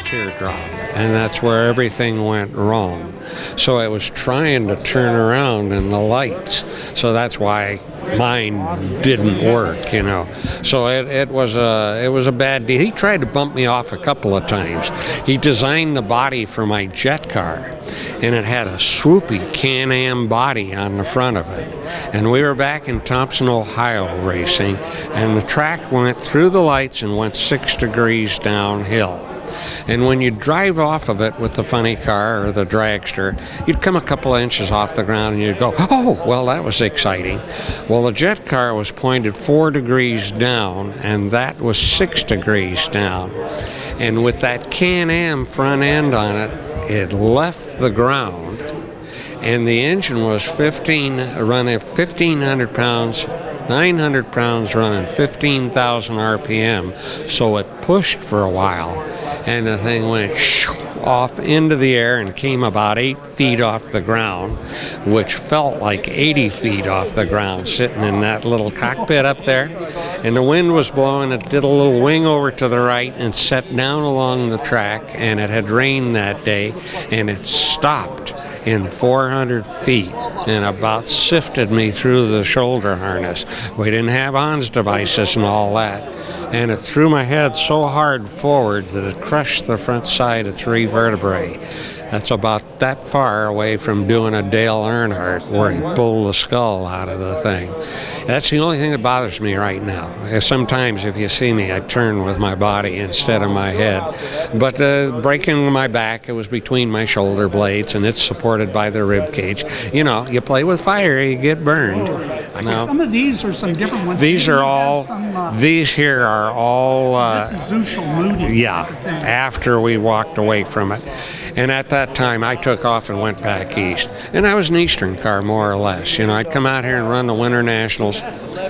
teardrop, and that's where everything went wrong. So it was trying to turn around in the lights, so that's why mine didn't work, you know. So it was a bad deal. He tried to bump me off a couple of times. He designed the body for my jet car, and it had a swoopy Can-Am body on the front of it. And we were back in Thompson, Ohio racing, and the track went through the lights and went 6 degrees downhill. And when you drive off of it with the funny car or the dragster, you'd come a couple of inches off the ground and you'd go, oh, well, that was exciting. Well, the jet car was pointed 4 degrees down, and that was 6 degrees down. And with that Can-Am front end on it, it left the ground, and the engine was running 1,500 pounds, 900 pounds running 15,000 RPM, so it pushed for a while. And the thing went off into the air and came about 8 feet off the ground, which felt like 80 feet off the ground, sitting in that little cockpit up there. And the wind was blowing. It did a little wing over to the right and set down along the track, and it had rained that day, and it stopped in 400 feet and about sifted me through the shoulder harness. We didn't have ONS devices and all that. And it threw my head so hard forward that it crushed the front side of 3 vertebrae. That's about that far away from doing a Dale Earnhardt where he pulled the skull out of the thing. That's the only thing that bothers me right now. Sometimes if you see me, I turn with my body instead of my head. But breaking my back, it was between my shoulder blades, and it's supported by the rib cage. You know, you play with fire, you get burned. No. Some of these are some different ones. These are all, these here are all... this is Zeuschel Moody. Yeah, after we walked away from it. And at that time, I took off and went back east. And I was an Eastern car, more or less. You know, I'd come out here and run the Winter Nationals.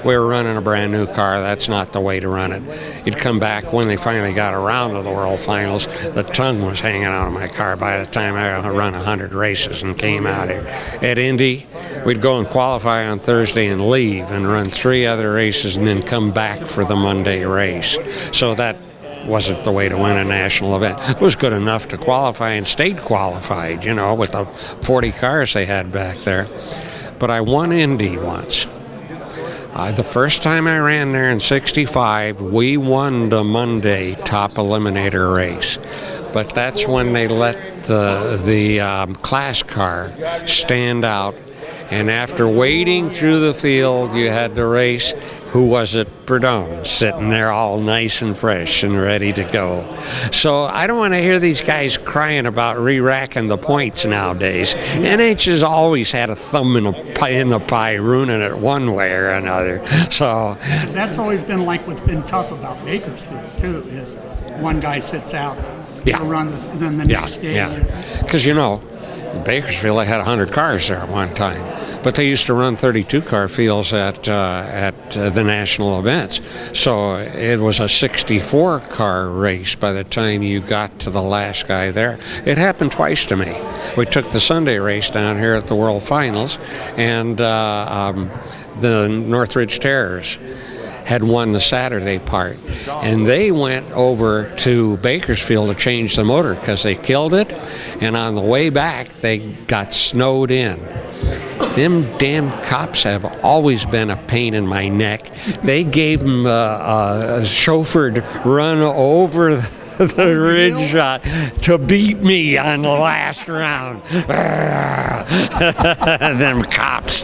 We were running a brand new car. That's not the way to run it. You'd come back when they finally got around to the World Finals. The tongue was hanging out of my car by the time I run 100 races and came out here. At Indy, we'd go and qualify on Thursday and leave and run 3 other races and then come back for the Monday race. So that wasn't the way to win a national event. It was good enough to qualify and stayed qualified, you know, with the 40 cars they had back there. But I won Indy once. The first time I ran there in '65, we won the Monday top eliminator race. But that's when they let the class car stand out. And after wading through the field, you had the race. Who was it? Perdone, sitting there all nice and fresh and ready to go. So I don't want to hear these guys crying about re-racking the points nowadays. NH has always had a thumb in the pie, ruining it one way or another. So that's always been like what's been tough about Bakersfield too, is one guy sits out, run, then the next day. Yeah, because you know, Bakersfield, they had 100 cars there at one time. But they used to run 32-car fields at the national events. So it was a 64-car race by the time you got to the last guy there. It happened twice to me. We took the Sunday race down here at the World Finals, and the Northridge Terriers had won the Saturday part. And they went over to Bakersfield to change the motor because they killed it. And on the way back, they got snowed in. Them damn cops have always been a pain in my neck. They gave them a chauffeured run over the ridge shot to beat me on the last round. Them cops.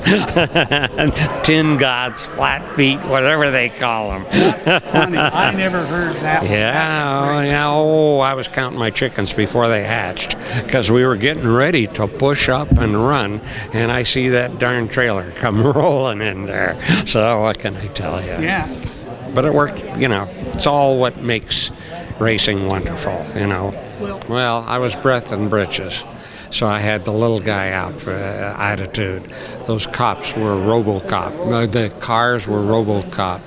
Tin gods, flat feet, whatever they call them. That's funny. I never heard that one. I was counting my chickens before they hatched because we were getting ready to push up and run, and I see that darn trailer come rolling in there. So what can I tell you? Yeah. But it worked, you know. It's all what makes racing wonderful, you know. Well, I was breath and britches, so I had the little guy out for attitude. Those cops were RoboCop. The cars were RoboCop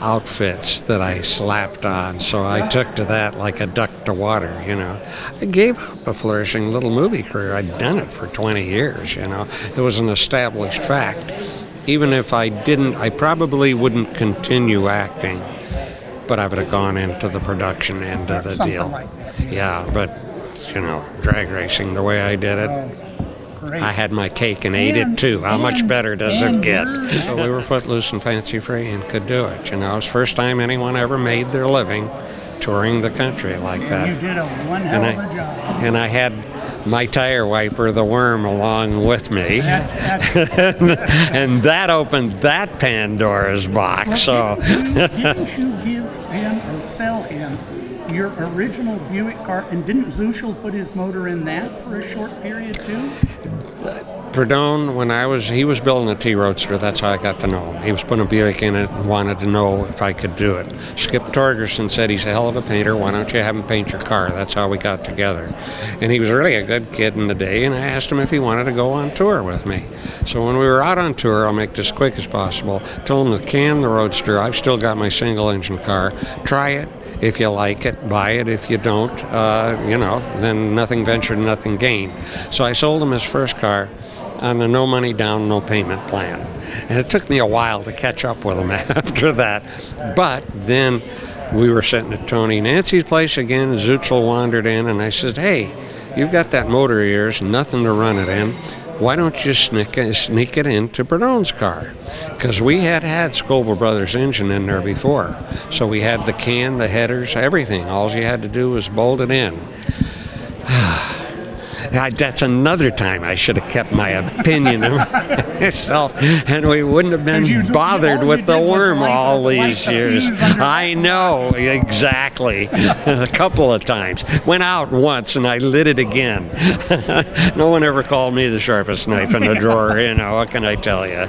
outfits that I slapped on, so I took to that like a duck to water, you know. I gave up a flourishing little movie career. I'd done it for 20 years, you know. It was an established fact. Even if I didn't, I probably wouldn't continue acting, but I would have gone into the production end of the deal. Like that. Yeah, but, drag racing, the way I did it, Great. I had my cake and ate it too. How much better does it get? So we were footloose and fancy free and could do it. It was the first time anyone ever made their living touring the country like that. You did one hell of a job. And I had my tire wiper, the Worm, along with me. And that opened that Pandora's box. Didn't you give him or sell him your original Buick car, and didn't Zeuschel put his motor in that for a short period too? Perdone, he was building a T-Roadster, that's how I got to know him. He was putting a Buick in it and wanted to know if I could do it. Skip Torgerson said he's a hell of a painter, why don't you have him paint your car? That's how we got together. And he was really a good kid in the day, and I asked him if he wanted to go on tour with me. So when we were out on tour, I'll make this quick as possible, told him to can the Roadster. I've still got my single-engine car. Try it. If you like it, buy it. If you don't, then nothing ventured, nothing gained. So I sold him his first car on the no money down, no payment plan. And it took me a while to catch up with him after that. But then we were sitting at Tony Nancy's place again. Zeuschel wandered in, and I said, hey, you've got that motor of yours, nothing to run it in. Why don't you sneak it into Bernone's car? Because we had Scoville Brothers engine in there before. So we had the can, the headers, everything. All you had to do was bolt it in. That's another time I should have kept my opinion of myself, and we wouldn't have been bothered with the Worm all these years. I know, exactly. A couple of times. Went out once, and I lit it again. No one ever called me the sharpest knife in the drawer, what can I tell you?